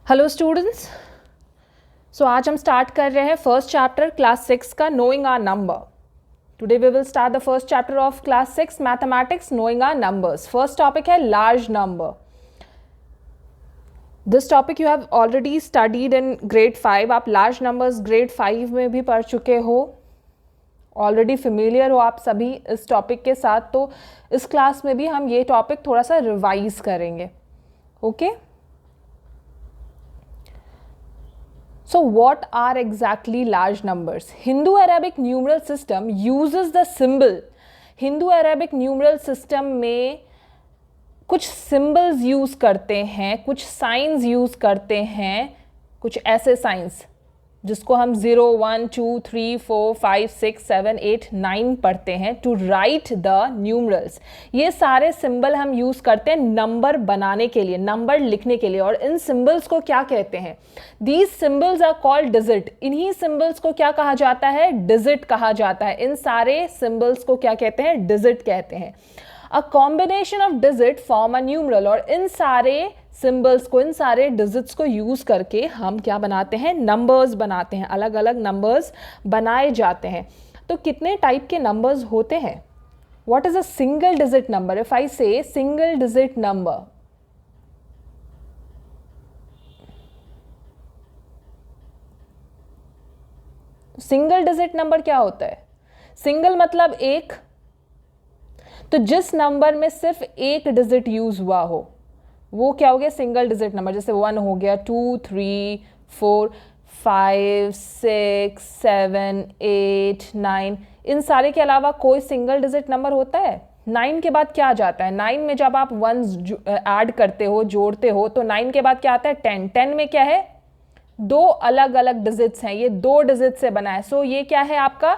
Hello students. आज हम start कर रहे हैं फर्स्ट चैप्टर क्लास 6 का knowing our number. Today we will start the first chapter of class 6 mathematics knowing our numbers. First topic है large number. This topic you have already studied in grade 5। आप large numbers grade 5 में भी पढ़ चुके हो, already familiar हो आप सभी इस टॉपिक के साथ। तो इस क्लास में भी हम ये टॉपिक थोड़ा सा रिवाइज करेंगे। Okay So what are exactly large numbers? Hindu-Arabic numeral system uses the symbol. Hindu-Arabic numeral system में कुछ symbols use करते हैं, कुछ signs use करते हैं, कुछ ऐसे signs जिसको हम 0, 1, 2, 3, 4, 5, 6, 7, 8, 9 पढ़ते हैं टू राइट द न्यूमरल्स। ये सारे सिंबल हम यूज़ करते हैं नंबर बनाने के लिए, नंबर लिखने के लिए। और इन सिंबल्स को क्या कहते हैं? These symbols are called digit. इन्हीं सिंबल्स को क्या कहा जाता है? डिजिट कहा जाता है। इन सारे सिंबल्स को क्या कहते हैं? डिजिट कहते हैं। A combination of digit form a numeral. और इन सारे सिंबल्स को, इन सारे डिजिट्स को यूज करके हम क्या बनाते हैं? नंबर्स बनाते हैं। अलग अलग नंबर्स बनाए जाते हैं। तो कितने टाइप के नंबर्स होते हैं? What is a single digit number? If I say single digit number, single digit number क्या होता है? सिंगल मतलब एक। तो जिस नंबर में सिर्फ एक डिजिट यूज हुआ हो वो क्या हो गया? Single digit number. जैसे 1 हो गया, 2, 3, 4, 5, 6, 7, 8, 9। इन सारे के अलावा कोई सिंगल डिजिट नंबर होता है? 9 के बाद क्या आ जाता है? 9 में जब आप 1 ऐड करते हो, जोड़ते हो, तो 9 के बाद क्या आता है? 10। 10 में क्या है? 2 अलग अलग डिजिट्स हैं। ये 2 डिजिट से बना है। सो ये क्या है आपका?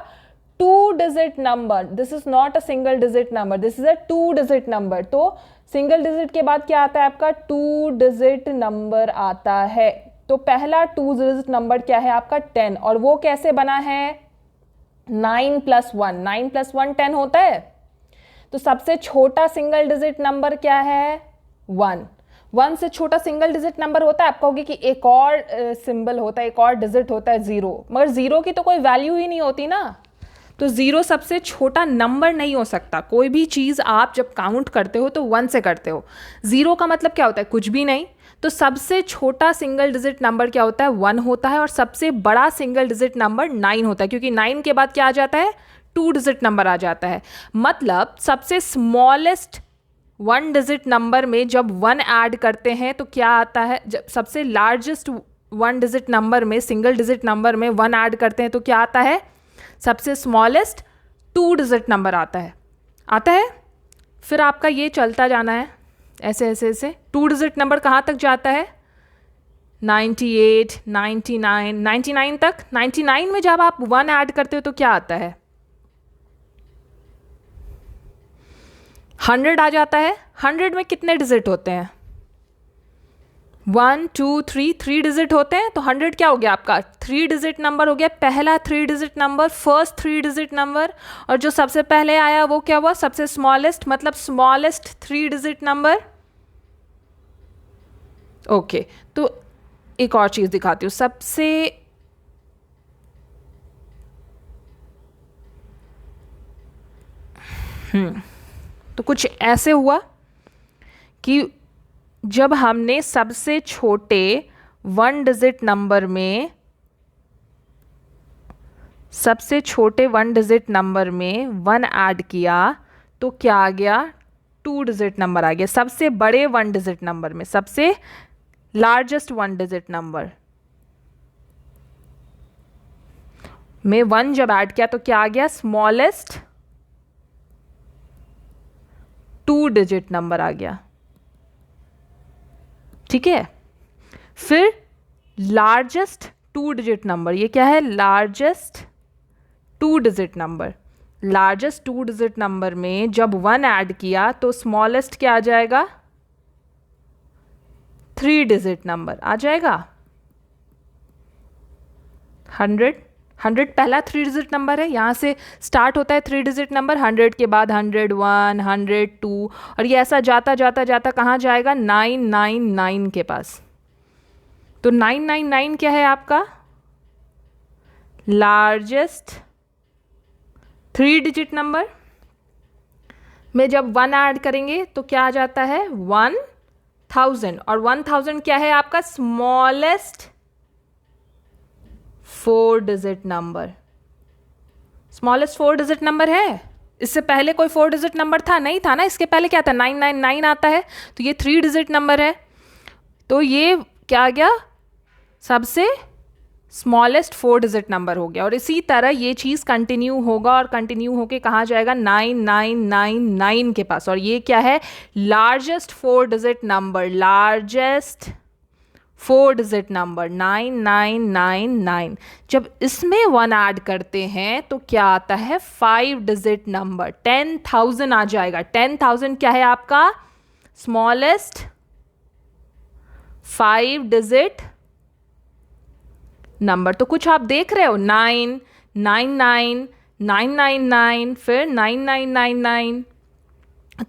2 digit number. This is not a single digit number, this is a 2 digit number. तो सिंगल डिजिट के बाद क्या आता है आपका? 2 डिजिट नंबर आता है। तो पहला 2 डिजिट नंबर क्या है आपका? 10। और वो कैसे बना है? 9 + 1। 9 + 1 10 होता है। तो सबसे छोटा सिंगल डिजिट नंबर क्या है? 1। 1 से छोटा सिंगल डिजिट नंबर होता है? आप कहोगे कि एक और सिंबल होता है, एक और डिजिट होता है, 0। मगर 0 की तो कोई वैल्यू ही नहीं होती ना। तो 0 सबसे छोटा नंबर नहीं हो सकता। कोई भी चीज़ आप जब काउंट करते हो तो 1 से करते हो। 0 का मतलब क्या होता है? कुछ भी नहीं। तो सबसे छोटा सिंगल डिजिट नंबर क्या होता है? 1 होता है। और सबसे बड़ा सिंगल डिजिट नंबर 9 होता है, क्योंकि 9 के बाद क्या आ जाता है? 2 डिजिट नंबर आ जाता है। मतलब सबसे स्मॉलेस्ट 1 डिजिट नंबर में जब 1 ऐड करते हैं तो क्या आता है? जब सबसे लार्जेस्ट 1 डिजिट नंबर में, सिंगल डिजिट नंबर में 1 ऐड करते हैं तो क्या आता है? सबसे स्मॉलेस्ट 2 डिजिट नंबर आता है। फिर आपका ये चलता जाना है ऐसे ऐसे ऐसे। 2 डिजिट नंबर कहाँ तक जाता है? 98, 99, 99 तक। 99 में जब आप 1 ऐड करते हो तो क्या आता है? 100 आ जाता है। 100 में कितने डिजिट होते हैं? 1, 2, 3 डिजिट होते हैं। तो 100 क्या हो गया आपका? 3 डिजिट नंबर हो गया। पहला 3 digit number, first 3 digit number. और जो सबसे पहले आया वो क्या हुआ? सबसे स्मॉलेस्ट, मतलब स्मॉलेस्ट 3 डिजिट नंबर। ओके, तो एक और चीज दिखाती हूँ। सबसे तो कुछ ऐसे हुआ कि जब हमने सबसे छोटे 1 डिजिट नंबर में, सबसे छोटे 1 डिजिट नंबर में 1 ऐड किया तो क्या आ गया? 2 डिजिट नंबर आ गया। सबसे बड़े 1 डिजिट नंबर में, सबसे लार्जेस्ट 1 डिजिट नंबर में 1 जब ऐड किया तो क्या आ गया? स्मॉलेस्ट 2 डिजिट नंबर आ गया। ठीक है। फिर लार्जेस्ट 2 डिजिट नंबर, ये क्या है? Largest 2 digit number. Largest 2 digit number में जब 1 ऐड किया तो स्मॉलेस्ट क्या आ जाएगा? 3 डिजिट नंबर आ जाएगा। 100 पहला 3 डिजिट नंबर है। यहाँ से स्टार्ट होता है 3 डिजिट नंबर। 100 के बाद 101, 102, और ये ऐसा जाता जाता जाता कहाँ जाएगा? 999 के पास। तो 999 क्या है आपका लार्जेस्ट 3 डिजिट नंबर में जब 1 ऐड करेंगे तो क्या आ जाता है 1000, और 1000 क्या है आपका smallest 4 digit number. Smallest 4 digit number है। इससे पहले कोई 4 डिजिट नंबर था? नहीं था ना। इसके पहले क्या था 999 आता है, तो ये 3 डिजिट नंबर है, तो ये क्या आ गया सबसे स्मॉलेस्ट 4 डिजिट नंबर हो गया। और इसी तरह ये चीज़ कंटिन्यू होगा और कंटिन्यू होके कहाँ जाएगा 9999 के पास, और ये क्या है largest 4 digit number, largest 4 digit number 9999। जब इसमें 1 ऐड करते हैं तो क्या आता है 5 डिजिट नंबर 10,000 आ जाएगा। 10,000 क्या है आपका स्मॉलेस्ट 5 डिजिट नंबर। तो कुछ आप देख रहे हो 9, 99, 999, फिर 9999।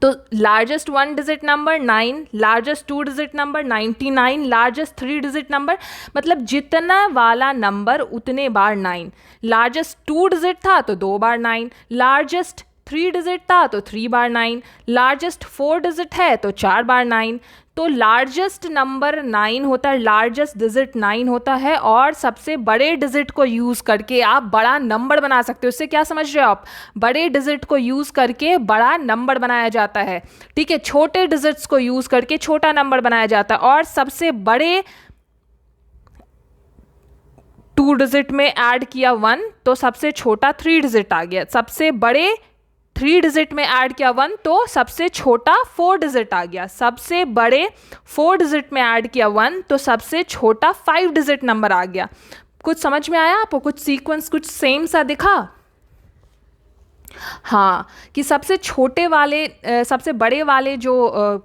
तो largest 1 digit number 9, largest 2 digit number 99, largest 3 digit number, मतलब जितना वाला नंबर उतने बार 9। लार्जेस्ट 2 डिजिट था तो 2 बार 9, लार्जेस्ट 3 डिजिट था तो 3 बार 9, लार्जेस्ट 4 डिजिट है तो 4 बार 9। तो लार्जेस्ट नंबर 9 होता है, लार्जेस्ट डिजिट 9 होता है, और सबसे बड़े डिजिट को यूज़ करके आप बड़ा नंबर बना सकते हो। इससे क्या समझ रहे हो आप? बड़े डिजिट को यूज़ करके बड़ा नंबर बनाया जाता है, ठीक है। छोटे डिजिट्स को यूज़ करके छोटा नंबर बनाया जाता है, और सबसे बड़े 2 डिजिट में ऐड किया 1 तो सबसे छोटा 3 डिजिट आ गया। सबसे बड़े 3 डिजिट में ऐड किया 1 तो सबसे छोटा 4 डिजिट आ गया। सबसे बड़े 4 डिजिट में ऐड किया 1 तो सबसे छोटा 5 डिजिट नंबर आ गया। कुछ समझ में आया आपको? कुछ सीक्वेंस कुछ सेम सा दिखा? हाँ, कि सबसे छोटे वाले सबसे बड़े वाले जो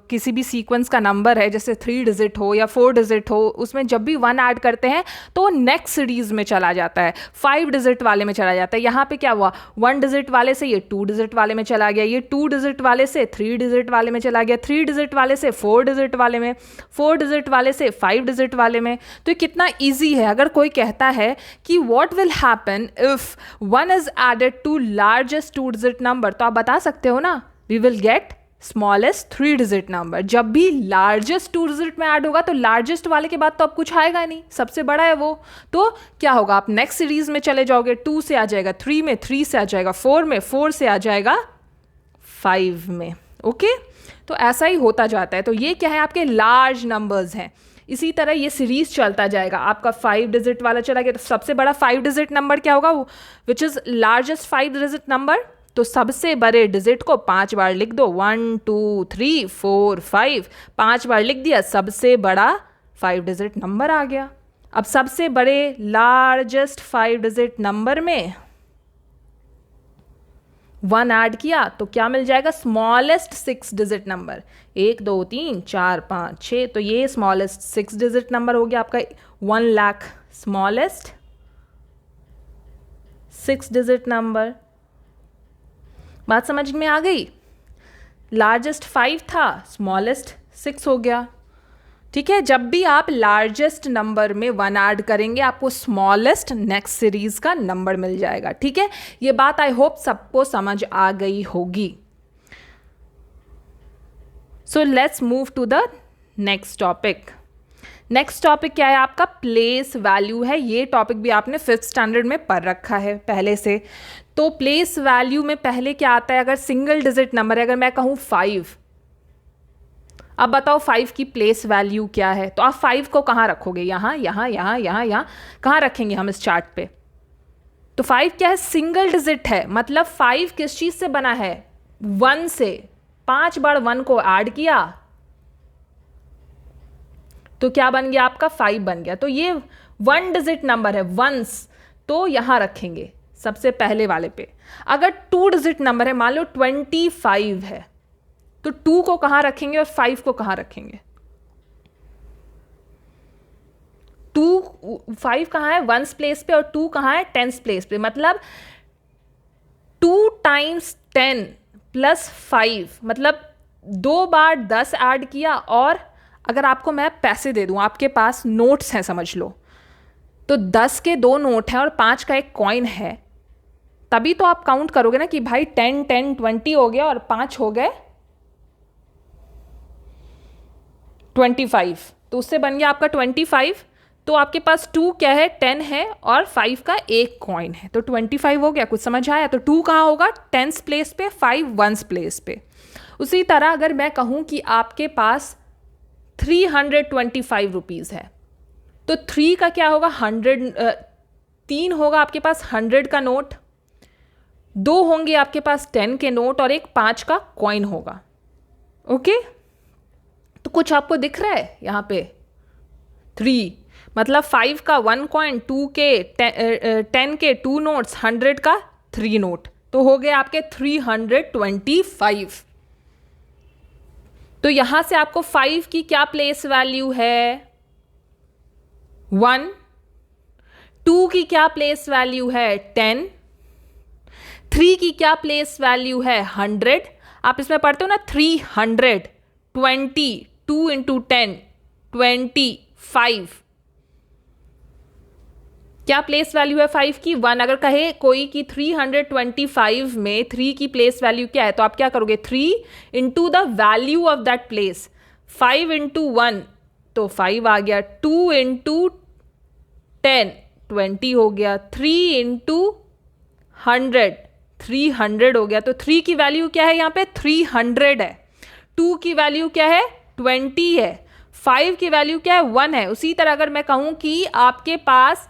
किसी भी सीक्वेंस का नंबर है, जैसे 3 डिजिट हो या 4 डिजिट हो, उसमें जब भी 1 ऐड करते हैं तो नेक्स्ट सीरीज में चला जाता है, 5 डिजिट वाले में चला जाता है। यहाँ पे क्या हुआ 1 डिजिट वाले से ये 2 डिजिट वाले में चला गया, ये 2 डिजिट वाले से 3 डिजिट वाले में चला गया, 3 डिजिट वाले से 4 डिजिट वाले में, 4 डिजिट वाले से 5 डिजिट वाले में। तो ये कितना ईजी है। अगर कोई कहता है कि what will happen if 1 is added to largest 2 digit number, तो आप बता सकते हो ना we will get smallest 3 digit number. जब भी लार्जेस्ट 2 डिजिट में ऐड होगा तो लार्जेस्ट वाले के बाद तो अब कुछ आएगा नहीं, सबसे बड़ा है वो। तो क्या होगा आप नेक्स्ट सीरीज में चले जाओगे, 2 से आ जाएगा 3 में, 3 से आ जाएगा 4 में, 4 से आ जाएगा 5 में। ओके, तो ऐसा ही होता जाता है। तो ये क्या है आपके लार्ज नंबर्स हैं। इसी तरह ये सीरीज चलता जाएगा। आपका 5 डिजिट वाला चला गया तो सबसे बड़ा 5 डिजिट नंबर क्या होगा which is largest 5 digit number. तो सबसे बड़े डिजिट को 5 बार लिख दो, 1 2 3 4 5, 5 बार लिख दिया, सबसे बड़ा 5 डिजिट नंबर आ गया। अब सबसे बड़े लार्जेस्ट 5 डिजिट नंबर में 1 ऐड किया तो क्या मिल जाएगा स्मॉलेस्ट 6 डिजिट नंबर, 1 2 3 4 5 6। तो ये स्मॉलेस्ट 6 डिजिट नंबर हो गया आपका 1 लाख, स्मॉलेस्ट 6 डिजिट नंबर। बात समझ में आ गई? लार्जेस्ट 5 था, स्मॉलेस्ट 6 हो गया। ठीक है, जब भी आप लार्जेस्ट नंबर में 1 ऐड करेंगे आपको स्मॉलेस्ट नेक्स्ट सीरीज का नंबर मिल जाएगा। ठीक है, ये बात आई होप सबको समझ आ गई होगी। So let's move to the next topic. Next topic क्या है आपका? प्लेस वैल्यू है। ये टॉपिक भी आपने 5th स्टैंडर्ड में पढ़ रखा है पहले से। तो प्लेस वैल्यू में पहले क्या आता है? अगर सिंगल डिजिट नंबर है, अगर मैं कहूँ 5, अब बताओ 5 की प्लेस वैल्यू क्या है? तो आप 5 को कहाँ रखोगे? यहाँ यहाँ यहाँ यहाँ यहाँ, कहाँ रखेंगे हम इस चार्ट पे? तो 5 क्या है? सिंगल डिजिट है। मतलब 5 किस चीज से बना है? 1 से। 5 बार 1 को ऐड किया तो क्या बन गया आपका? 5 बन गया। तो ये 1 डिजिट नंबर है, वंस, तो यहां रखेंगे सबसे पहले वाले पे। अगर 2 डिजिट नंबर है, मान लो 25 है, तो 2 को कहां रखेंगे और 5 को कहां रखेंगे? 5 कहां है? 1s प्लेस पे, और 2 कहां है? 10s प्लेस पे। मतलब 2 टाइम्स 10 प्लस 5, मतलब 2 बार 10 ऐड किया और अगर आपको मैं पैसे दे दूँ, आपके पास नोट्स हैं समझ लो, तो 10 के 2 नोट हैं और 5 का एक कॉइन है, तभी तो आप काउंट करोगे ना कि भाई 10 10 20 हो गया और 5 हो गए 25, तो उससे बन गया आपका 25। तो आपके पास 2 क्या है, 10 है और 5 का एक कॉइन है, तो 25 हो गया। कुछ समझ आया? तो 2 कहाँ होगा, 10th प्लेस पे, 5 1st प्लेस पे। उसी तरह अगर मैं कहूँ कि आपके पास 325 रुपीज़ है, तो 3 का क्या होगा, 100, 3 होगा आपके पास 100 का नोट, 2 होंगे आपके पास 10 के नोट और एक 5 का कॉइन होगा। ओके, तो कुछ आपको दिख रहा है यहाँ पे? 3 मतलब 5 का 1 कॉइन, 2 के 10 के 2 नोट्स, 100 का 3 नोट, तो हो गए आपके 325। तो यहां से आपको 5 की क्या प्लेस वैल्यू है, 1, 2 की क्या प्लेस वैल्यू है, 10, 3 की क्या प्लेस वैल्यू है, 100। आप इसमें पढ़ते हो ना 320, 2 इंटू 10 25, क्या प्लेस वैल्यू है 5 की, 1। अगर कहे कोई कि 325 में 3 की प्लेस वैल्यू क्या है, तो आप क्या करोगे, 3 into the value of that place, 5 into 1 तो 5 आ गया, 2 इंटू 10 20 हो गया, 3 इंटू 100 300 हो गया। तो 3 की वैल्यू क्या है यहाँ पे, 300 है, 2 की वैल्यू क्या है, 20 है, 5 की वैल्यू क्या है, 1 है। उसी तरह अगर मैं कहूँ कि आपके पास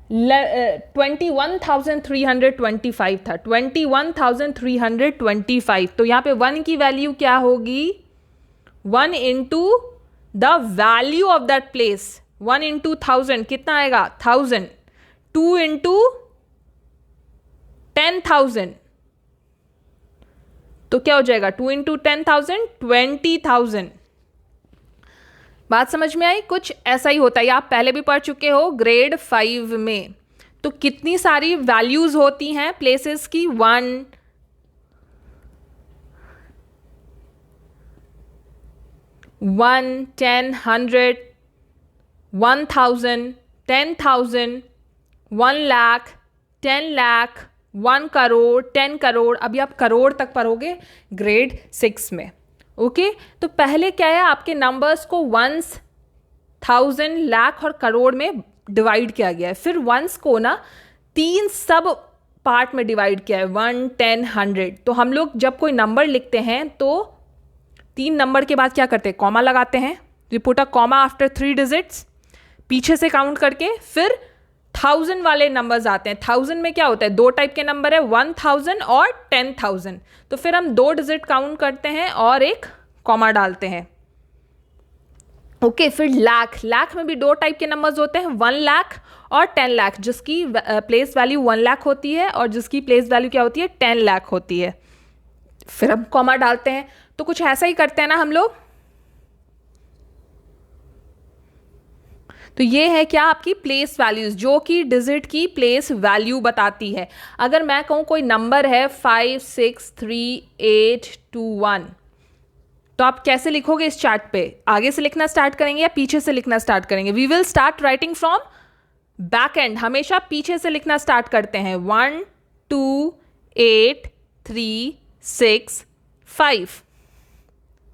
21,325 था, 21,325, तो यहाँ पे 1 की वैल्यू क्या होगी, 1 into the value of that place, 1 into 1000 कितना आएगा, 1000, 2 इंटू 10,000 तो क्या हो जाएगा, 2 इंटू 10,000 20,000। बात समझ में आई? कुछ ऐसा ही होता है, आप पहले भी पढ़ चुके हो ग्रेड 5 में। तो कितनी सारी वैल्यूज होती हैं प्लेसेस की, 1, 10, 100, 1,000, 10,000, 1 लाख, 10 लाख, 1 करोड़, 10 करोड़, अभी आप करोड़ तक पढ़ोगे ग्रेड 6 में। ओके, तो पहले क्या है, आपके नंबर्स को वंस, 1000, लाख और करोड़ में डिवाइड किया गया है। फिर वंस को ना 3 सब पार्ट में डिवाइड किया है, 1, 10, 100। तो हम लोग जब कोई नंबर लिखते हैं तो 3 नंबर के बाद क्या करते हैं, कॉमा लगाते हैं, we put a comma after 3 digits, पीछे से काउंट करके फिर 1000 वाले नंबर्स आते हैं। 1000 में क्या होता है, 2 टाइप के नंबर है, 1000 और 10,000। तो फिर हम 2 डिजिट काउंट करते हैं और एक कॉमा डालते हैं। ओके, फिर लाख, लाख में भी 2 टाइप के नंबर्स होते हैं, 1 लाख और 10 लाख, जिसकी प्लेस वैल्यू 1 लाख होती है और जिसकी प्लेस वैल्यू क्या होती है, 10 लाख होती है। फिर हम कॉमा डालते हैं। तो कुछ ऐसा ही करते हैं ना हम लोग। तो ये है क्या, आपकी प्लेस वैल्यूज, जो कि डिजिट की प्लेस वैल्यू बताती है। अगर मैं कहूँ कोई नंबर है 5, 6, 3, 8, 2, 1, तो आप कैसे लिखोगे इस चार्ट पे, आगे से लिखना स्टार्ट करेंगे या पीछे से लिखना स्टार्ट करेंगे? We will start writing from back end, हमेशा पीछे से लिखना स्टार्ट करते हैं। 1, 2, 8, 3, 6, 5।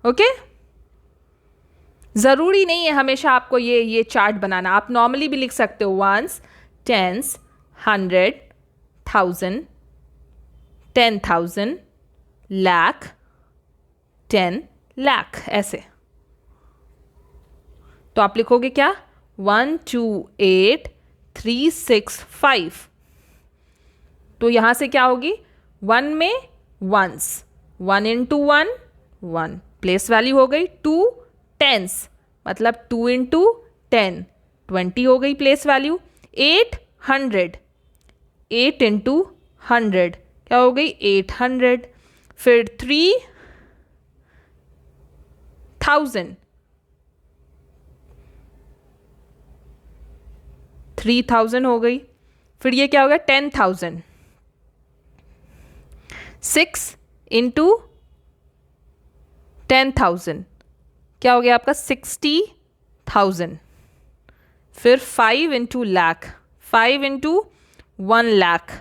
ओके, ज़रूरी नहीं है हमेशा आपको ये चार्ट बनाना, आप नॉर्मली भी लिख सकते हो, 1s, 10s, 100, 1000, 10,000, लाख, 10 लाख, ऐसे। तो आप लिखोगे क्या, 1, 2, 8, 3, 6, 5। तो यहां से क्या होगी, 1 में वंस, 1 इंटू 1 1, प्लेस वैल्यू हो गई। 2 10s मतलब 2 इंटू 10 20 हो गई प्लेस वैल्यू। 8 100, 8 इंटू 100 क्या हो गई, 800। फिर 3,000, 3,000 हो गई। फिर ये क्या हो गया, 10,000। 6 इंटू 10,000 क्या हो गया आपका 60,000, फिर 5 इंटू लाख, 5 इंटू 1 लाख,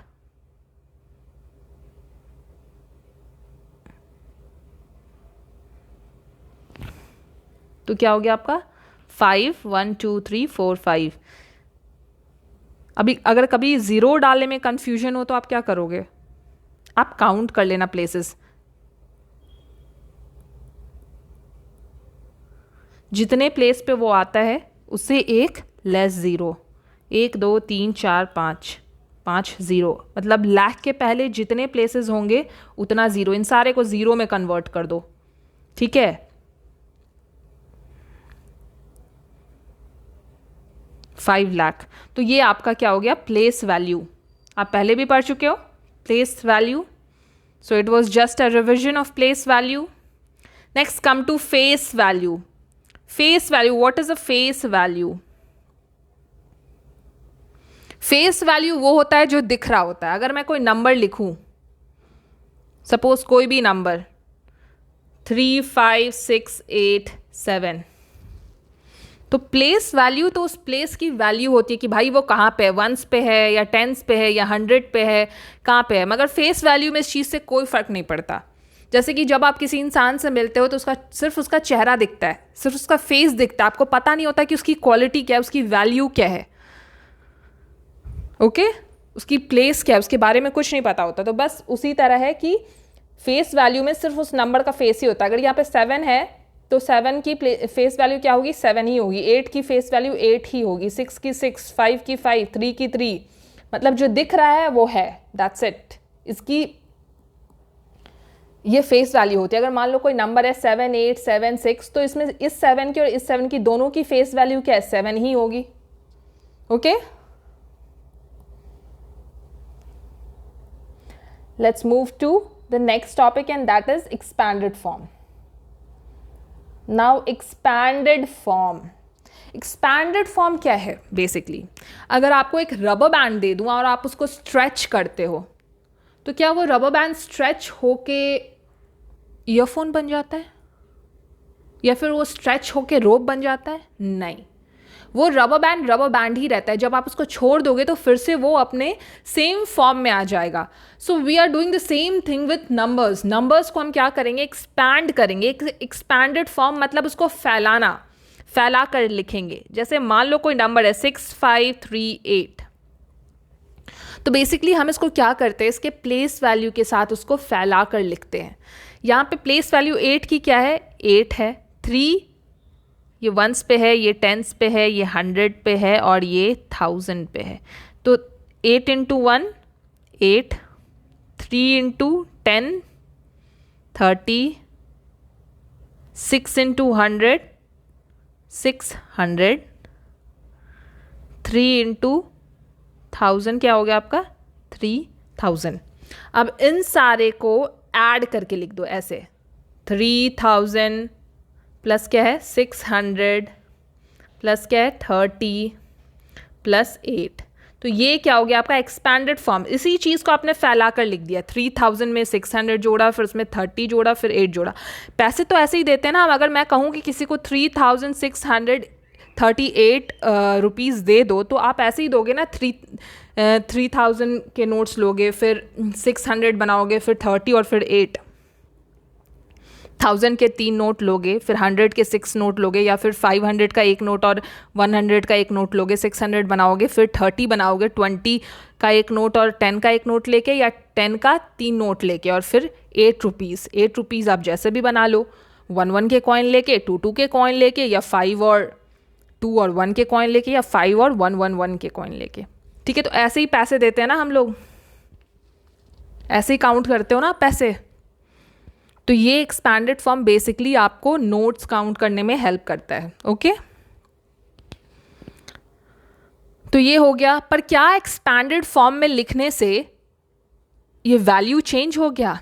तो क्या हो गया आपका 5, 1 2 3 4 5। अभी अगर कभी ज़ीरो डालने में कंफ्यूजन हो तो आप क्या करोगे, आप काउंट कर लेना प्लेसेस, जितने प्लेस पे वो आता है उससे एक लेस ज़ीरो, 1 2 3 4 5, 5 ज़ीरो, मतलब लाख के पहले जितने प्लेसेस होंगे उतना ज़ीरो, इन सारे को ज़ीरो में कन्वर्ट कर दो, ठीक है। 5 लाख, तो ये आपका क्या हो गया प्लेस वैल्यू, आप पहले भी पढ़ चुके हो place value, so it was just a revision of place value. Next come to face value. Face value, what is a face value? Face value वो होता है जो दिख रहा होता है। अगर मैं कोई नंबर लिखूं, सपोज कोई भी नंबर 3 5 6 8 7, तो प्लेस वैल्यू तो उस प्लेस की वैल्यू होती है कि भाई वो कहाँ पे है, वंस पे है या टेंस पे है या 100 पे है, कहाँ पे है। मगर फेस वैल्यू में इस चीज़ से कोई फ़र्क नहीं पड़ता। जैसे कि जब आप किसी इंसान से मिलते हो तो सिर्फ उसका चेहरा दिखता है, सिर्फ उसका फेस दिखता है, आपको पता नहीं होता कि उसकी क्वालिटी क्या है, उसकी वैल्यू क्या है, ओके उसकी प्लेस क्या है, उसके बारे में कुछ नहीं पता होता। तो बस उसी तरह है कि फेस वैल्यू में सिर्फ उस नंबर का फेस ही होता है। अगर यहाँ पे 7 है तो 7 की फेस वैल्यू क्या होगी, 7 ही होगी। 8 की फेस वैल्यू 8 ही होगी, 6 की 6, 5 की 5, 3 की 3, मतलब जो दिख रहा है वो है, दैट्स इट। इसकी ये फेस वैल्यू होती है। अगर मान लो कोई नंबर है 7 8 7 6, तो इसमें इस 7 की और इस 7 की दोनों की फेस वैल्यू क्या है, 7 ही होगी, okay. Let's move to the next topic and that is expanded form. Now expanded form. Expanded form क्या है बेसिकली? अगर आपको एक रबर बैंड दे दूँ और आप उसको स्ट्रेच करते हो, तो क्या वो रबर बैंड स्ट्रेच होके ईयरफोन बन जाता है या फिर वो स्ट्रेच होके रोप बन जाता है? नहीं, वो रबर बैंड ही रहता है। जब आप उसको छोड़ दोगे तो फिर से वो अपने सेम फॉर्म में आ जाएगा। So we are doing the same thing with numbers. Numbers को हम क्या करेंगे, एक्सपैंड करेंगे। एक्सपैंडेड फॉर्म मतलब उसको फैलाना, फैला कर लिखेंगे। जैसे मान लो कोई नंबर है 6 5 3 8, तो बेसिकली हम इसको क्या करते हैं, इसके प्लेस वैल्यू के साथ उसको फैला कर लिखते हैं। यहाँ पे प्लेस वैल्यू 8 की क्या है, 8 है, 3 ये वंस पे है, ये टेंस पे है, ये 100 पे है और ये 1000 पे है। तो 8 इंटू 1 8, 3 इंटू 10 30, 6 इंटू 100 600, 3 इंटू 1000 क्या हो गया आपका 3000। अब इन सारे को ऐड करके लिख दो ऐसे, 3000 प्लस क्या है 600 प्लस क्या है 30 प्लस 8, तो ये क्या हो गया आपका एक्सपैंडेड फॉर्म। इसी चीज़ को आपने फैला कर लिख दिया। 3000 में 600 जोड़ा, फिर उसमें 30 जोड़ा, फिर 8 जोड़ा। पैसे तो ऐसे ही देते हैं ना। अगर मैं कहूँ कि किसी को 3638 रुपीज़ दे दो, तो आप ऐसे ही दोगे ना। 3000 के नोट्स लोगे, फिर 600 बनाओगे, फिर 30 और फिर 8। 1000 के 3 नोट लोगे, फिर 100 के 6 नोट लोगे, या फिर 500 का एक नोट और 100 का एक नोट लोगे, 600 बनाओगे, फिर 30 बनाओगे, 20 का एक नोट और 10 का एक नोट लेके, या 10 का 3 नोट लेके, और फिर 8 रुपीज़ आप जैसे भी बना लो। 1 के कॉइन लेके, 2 के कॉइन लेके, या 5 और 2 और 1 के कॉइन लेके, या 5 और 1 के कॉइन लेके। ठीक है, तो ऐसे ही पैसे देते हैं ना हम लोग, ऐसे ही काउंट करते हो ना पैसे। तो ये एक्सपैंडेड फॉर्म बेसिकली आपको नोट्स काउंट करने में हेल्प करता है, ओके। तो ये हो गया। पर क्या एक्सपैंडेड फॉर्म में लिखने से ये वैल्यू चेंज हो गया?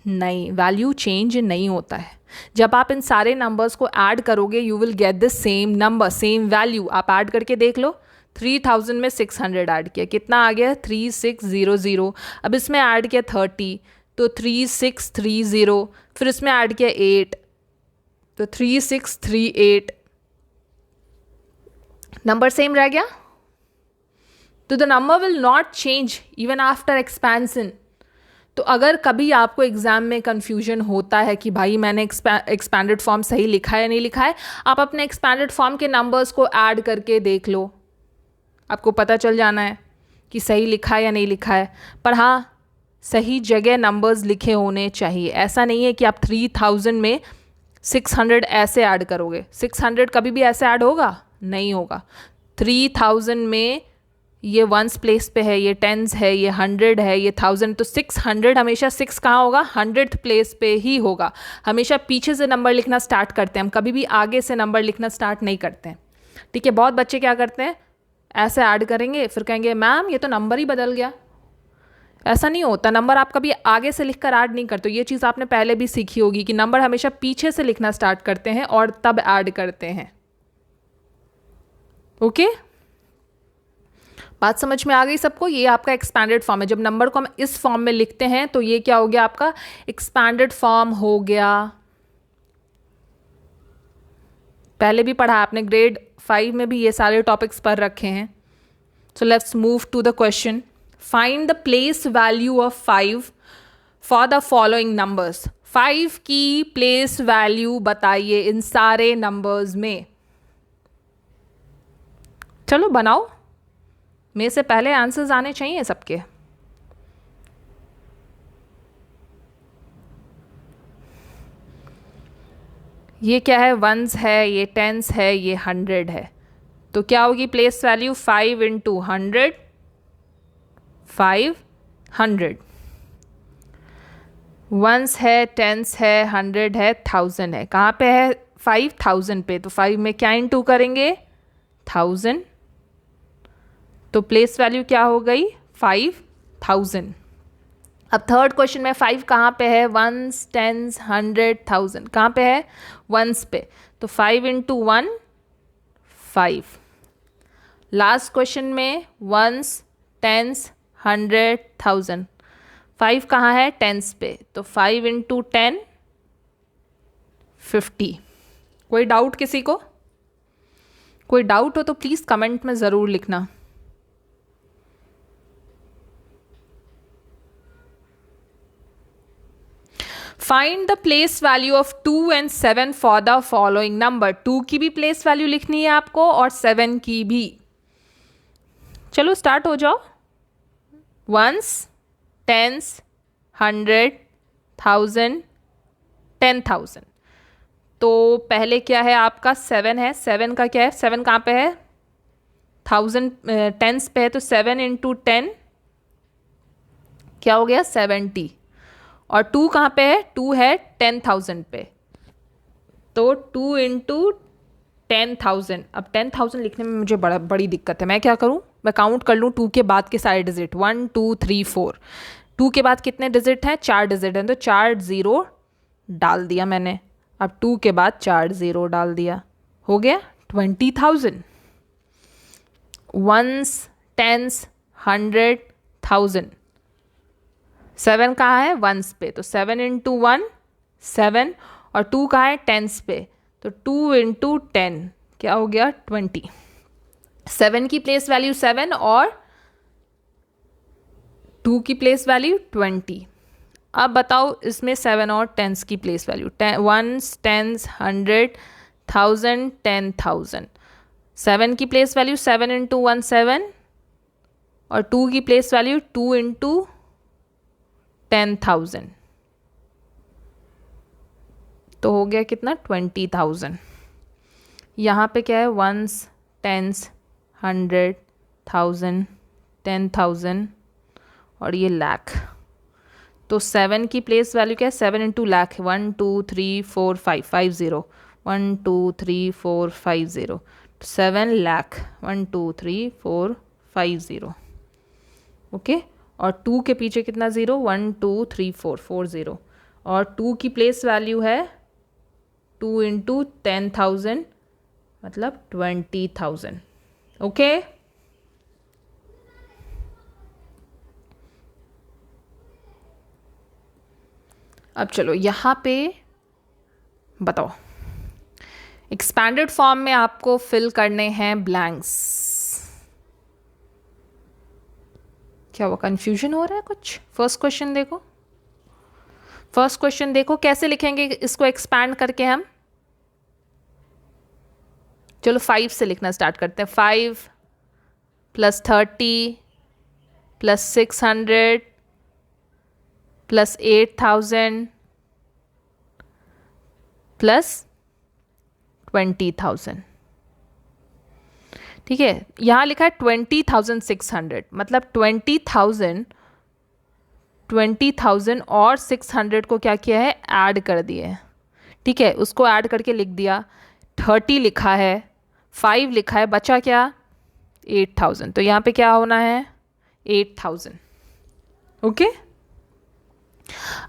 नहीं, वैल्यू चेंज नहीं होता है। जब आप इन सारे नंबर्स को ऐड करोगे, you will get the same number, same value. आप ऐड करके देख लो। 3000 में 600 ऐड किया, कितना आ गया 3600। अब इसमें ऐड किया 30, तो 3630, फिर इसमें ऐड किया 8, तो 3638 नंबर सेम रह गया. तो the number will not change even after expansion. तो अगर कभी आपको एग्जाम में कंफ्यूजन होता है कि भाई मैंने एक्सपैंडेड फॉर्म सही लिखा है या नहीं लिखा है, आप अपने एक्सपैंडेड फॉर्म के नंबर्स को ऐड करके देख लो, आपको पता चल जाना है कि सही लिखा है या नहीं लिखा है. पर हाँ, सही जगह नंबर्स लिखे होने चाहिए. ऐसा नहीं है कि आप 3000 में 600 ऐसे ऐड करोगे. 600 कभी भी ऐसे ऐड होगा? नहीं होगा. 3000 में ये वंस प्लेस पे है, ये टेंस है, ये 100 है, ये 1000. तो 600 हमेशा 6 कहाँ होगा? 100th प्लेस पे ही होगा. हमेशा पीछे से नंबर लिखना स्टार्ट करते हैं हम, कभी भी आगे से नंबर लिखना स्टार्ट नहीं करते हैं. ठीक है. बहुत बच्चे क्या करते हैं, ऐसे ऐड करेंगे फिर कहेंगे मैम ये तो नंबर ही बदल गया. ऐसा नहीं होता. नंबर आप कभी आगे से लिखकर ऐड नहीं करते. ये चीज़ आपने पहले भी सीखी होगी कि नंबर हमेशा पीछे से लिखना स्टार्ट करते हैं और तब ऐड करते हैं. ओके, बात समझ में आ गई सबको? ये आपका एक्सपैंडेड फॉर्म है. जब नंबर को हम इस फॉर्म में लिखते हैं तो ये क्या हो गया? आपका एक्सपैंडेड फॉर्म हो गया. पहले भी पढ़ा आपने, ग्रेड 5 में भी ये सारे टॉपिक्स पढ़ रखे हैं. So let's move to the question. Find the place value of 5 for the following numbers. 5 की प्लेस वैल्यू बताइए इन सारे नंबर्स में. चलो बनाओ, मेरे से पहले आंसर्स आने चाहिए सबके. ये क्या है? वंस है, ये टेंस है, ये 100 है. तो क्या होगी प्लेस वैल्यू? 5 इंटू 100, 500. वंस है, टेंस है, 100 है, 1000 है. कहाँ पे है? 5000 पे. तो 5 में क्या इंटू करेंगे? 1000. तो प्लेस वैल्यू क्या हो गई? 5000. अब थर्ड क्वेश्चन में 5 कहाँ पे है? Ones, tens, 100, 1000. कहाँ पे है? वंस पे. तो 5 इंटू 1, 5. लास्ट क्वेश्चन में वंस, टेंस, 100, 1000. 5 कहाँ है? टेंस पे. तो 5 इंटू 10, 50. कोई डाउट किसी को? कोई डाउट हो तो प्लीज़ कमेंट में ज़रूर लिखना. Find the place value of 2 and 7 for the following number. 2 की भी प्लेस वैल्यू लिखनी है आपको और 7 की भी. चलो स्टार्ट हो जाओ. Ones, tens, 100, 1000, 10,000. तो पहले क्या है आपका? 7 है. 7 का क्या है? 7 कहाँ पे है? 1000 टेंस पे है. तो 7 इंटू 10 क्या हो गया? 70. और 2 कहाँ पे है? 2 है 10,000 पे. तो 2 इंटू 10,000. अब 10,000 लिखने में मुझे बड़ी दिक्कत है. मैं क्या करूँ? मैं काउंट कर लूँ 2 के बाद के सारे डिजिट. 1 2 3 4. 2 के बाद कितने डिजिट हैं? 4 डिजिट हैं. तो 4 0 डाल दिया मैंने. अब 2 के बाद 4 0 डाल दिया. हो गया 20,000. Once, tens, 100, 1000. 7 कहाँ है? वंस पे. तो 7 इंटू 1, 7. और 2 कहाँ है? टेंस पे. तो 2 इंटू 10 क्या हो गया? 20. 7 की प्लेस वैल्यू 7 और 2 की प्लेस वैल्यू 20. अब बताओ इसमें 7 और टेंस की प्लेस वैल्यू. Once, tens, 100, 1000, 10,000. 7 की प्लेस वैल्यू 7 इंटू 1, 7. और 2 की प्लेस वैल्यू 2 इंटू 10,000. तो हो गया कितना? 20,000. यहाँ पे क्या है? वंस, टेंस, 100, 1000, 10,000 और ये लाख. तो 7 की प्लेस वैल्यू क्या है? 7 इंटू लाख. 1 2 3 4 5 50. 1 2 3 4 50. 7 लाख. 1 2 3 4 50. ओके. और 2 के पीछे कितना ज़ीरो? 1 2 3 4 4 0. और 2 की प्लेस वैल्यू है 2 इंटू 10,000 मतलब 20,000. ओके. अब चलो यहाँ पे बताओ एक्सपैंडेड फॉर्म में आपको फिल करने हैं ब्लैंक्स। क्या वो कंफ्यूजन हो रहा है कुछ? फर्स्ट क्वेश्चन देखो, फर्स्ट क्वेश्चन देखो कैसे लिखेंगे इसको एक्सपैंड करके हम। चलो 5 से लिखना स्टार्ट करते हैं। 5 + 30 + 600 + 8000 + 20,000। ठीक है, यहाँ लिखा है 20,600, मतलब 20,000 और 600 को क्या किया है, ऐड कर दिए। ठीक है, उसको ऐड करके लिख दिया। 30 लिखा है, 5 लिखा है, बचा क्या, 8,000। तो यहाँ पे क्या होना है, 8,000। ओके,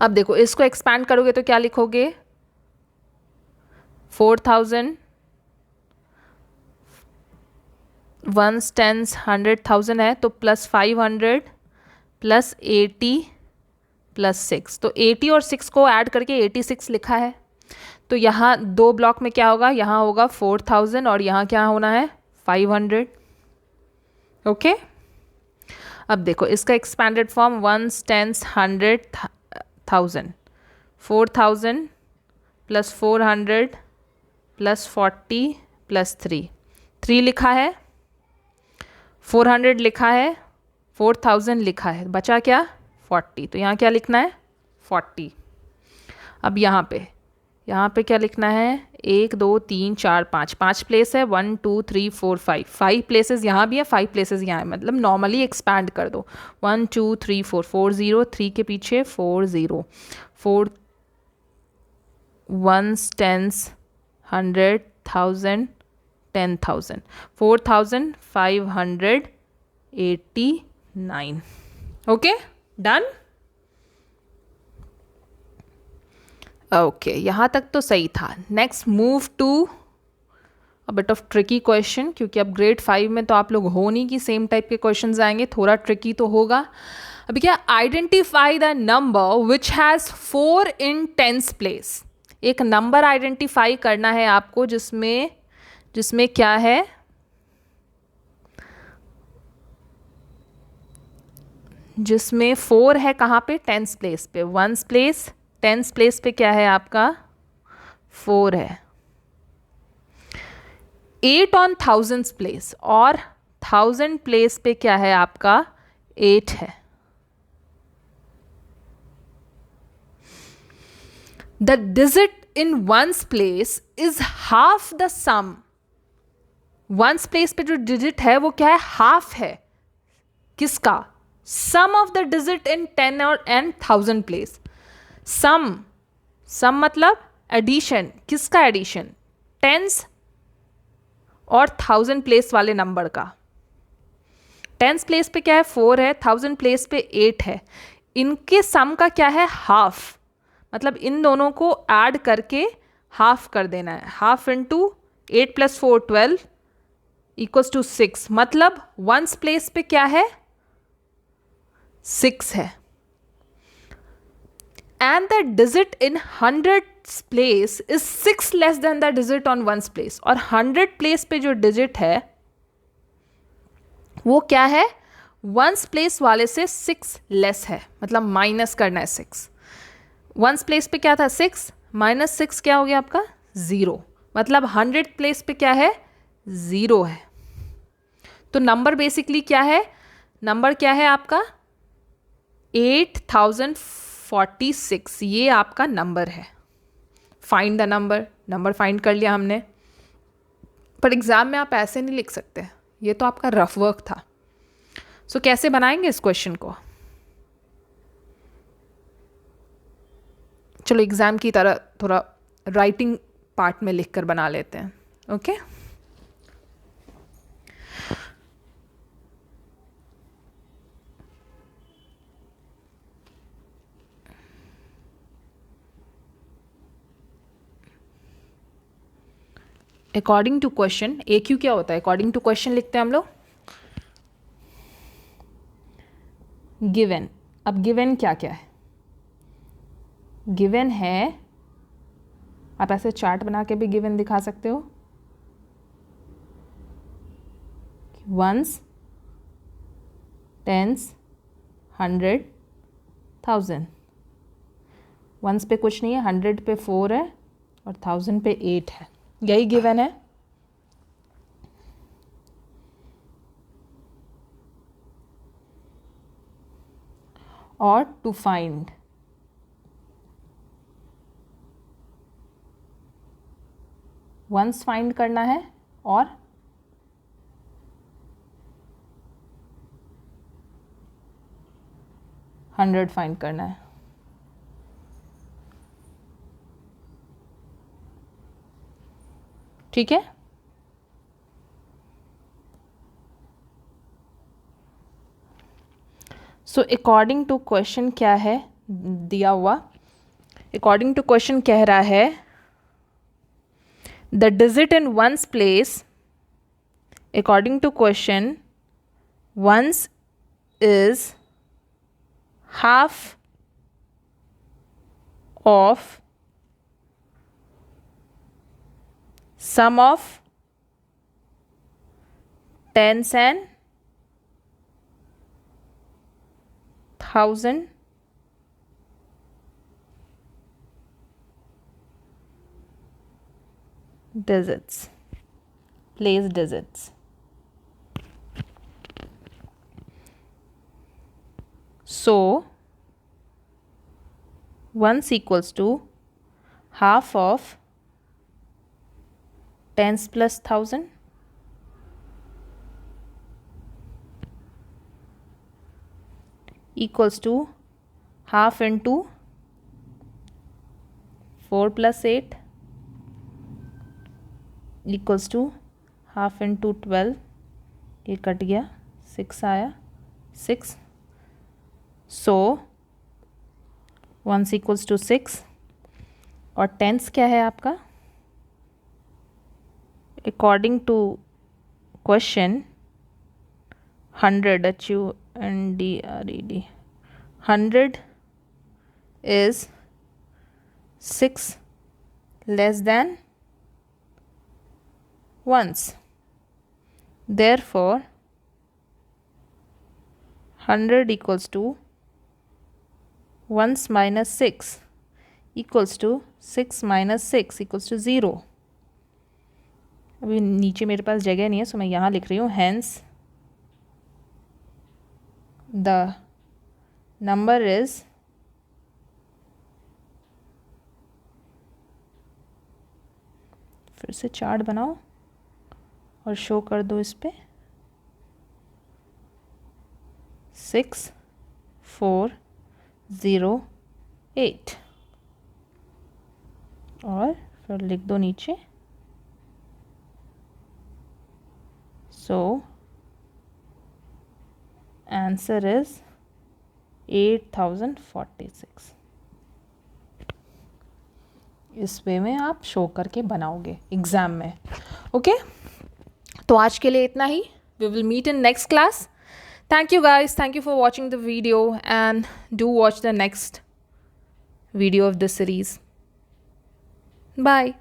अब देखो इसको एक्सपैंड करोगे तो क्या लिखोगे, 4,000 1s 10s 100,000 है, तो +500 + 80 + 6, तो 80 और 6 को ऐड करके 86 लिखा है। तो यहाँ दो ब्लॉक में क्या होगा, यहाँ होगा 4,000 और यहाँ क्या होना है, 500। ओके, अब देखो इसका एक्सपैंडेड फॉर्म 1s 10s 100,000, 4,000 + 400 + 40 + 3 लिखा है, 400 लिखा है, 4,000 लिखा है, बचा क्या, 40। तो यहाँ क्या लिखना है, 40। अब यहाँ पे क्या लिखना है, 1 2 3 4 5, 5 प्लेस है, 1 2 3 4 5, 5 प्लेसेस यहाँ भी है, 5 प्लेसेस यहाँ है, मतलब नॉर्मली एक्सपैंड कर दो। 1 2 3 4, 4 0, 3 के पीछे 4 0, 4 1s 10s 100,000 10,000, 4,589। Okay, done. Okay, यहाँ तक तो सही था। Next move to a bit of tricky question, क्योंकि अब ग्रेड 5 में तो आप लोग हो नहीं कि सेम टाइप के क्वेश्चंस आएंगे, थोड़ा ट्रिकी तो होगा। अभी क्या, identify the number which has 4 in 10s place. एक नंबर आइडेंटिफाई करना है आपको जिसमें क्या है, जिसमें 4 है, कहाँ पे, 10s प्लेस पे। 1s प्लेस, 10s प्लेस पे क्या है आपका, 4 है। 8 on 1000s प्लेस और 1000 प्लेस पे क्या है आपका, 8 है। The digit in 1s place is half the sum. 1s place पे जो डिजिट है वो क्या है, हाफ है, किसका, सम ऑफ द डिजिट इन 10 और 1000 प्लेस। सम मतलब एडिशन, किसका एडिशन, 10s और 1000 प्लेस वाले नंबर का। 10s प्लेस पे क्या है, 4 है, 1000 प्लेस पे 8 है, इनके सम का क्या है, हाफ, मतलब इन दोनों को ऐड करके हाफ कर देना है। हाफ इंटू 8 + 4 12 इक्वल्स टू 6, मतलब 1s प्लेस पे क्या है, 6 है। And the digit in 100s place is 6 less than the digit on 1s place. और 100 प्लेस पे जो डिजिट है वो क्या है, 1s प्लेस वाले से 6 लेस है, मतलब माइनस करना है 6। 1s प्लेस पे क्या था, 6 -6 क्या हो गया आपका, 0, मतलब 100 प्लेस पे क्या है, 0 है। तो नंबर बेसिकली क्या है, नंबर क्या है आपका, 8046, ये आपका नंबर है। फाइंड द नंबर फाइंड कर लिया हमने, पर एग्जाम में आप ऐसे नहीं लिख सकते, ये तो आपका रफ वर्क था। सो कैसे बनाएंगे इस क्वेश्चन को, चलो एग्जाम की तरह थोड़ा राइटिंग पार्ट में लिखकर बना लेते हैं। Okay, according to question, AQ क्या होता है, अकॉर्डिंग टू क्वेश्चन लिखते हैं हम लोग। गिवन, अब गिवन क्या क्या है, गिवन है आप ऐसे चार्ट बना के भी गिवन दिखा सकते हो। Once, tens, 100, 1000। वंस पे कुछ नहीं है, 100 पे 4 है और 1000 पे 8 है, यही गिवन है। और टू फाइंड वंस फाइंड करना है और हंड्रेड फाइंड करना है। ठीक है, सो अकॉर्डिंग टू क्वेश्चन क्या है दिया हुआ, अकॉर्डिंग टू क्वेश्चन कह रहा है the digit in ones place, according to question ones is half of sum of tens and 1000 digits, place digits. So ones equals to half of tens plus 1000 equals to half into 4 plus 8 equals to half into 12, ये cut गया, 6 आया, 6। So once equals to 6 और tense क्या है आपका, according to question 100, HUNDRED, 100 is 6 less than ones, therefore 100 equals to ones minus 6 equals to 6 minus 6 equals to 0। अभी नीचे मेरे पास जगह नहीं है, सो मैं यहाँ लिख रही हूँ hence the number is फिर से चार्ट बनाओ और शो कर दो इस पे 6408 और फिर लिख दो नीचे सो आंसर इज 8046। इस वे में आप शो करके बनाओगे एग्ज़ाम में। ओके, तो आज के लिए इतना ही। We will meet in next class. Thank you guys, thank you for watching the video and do watch the next video of this series. Bye.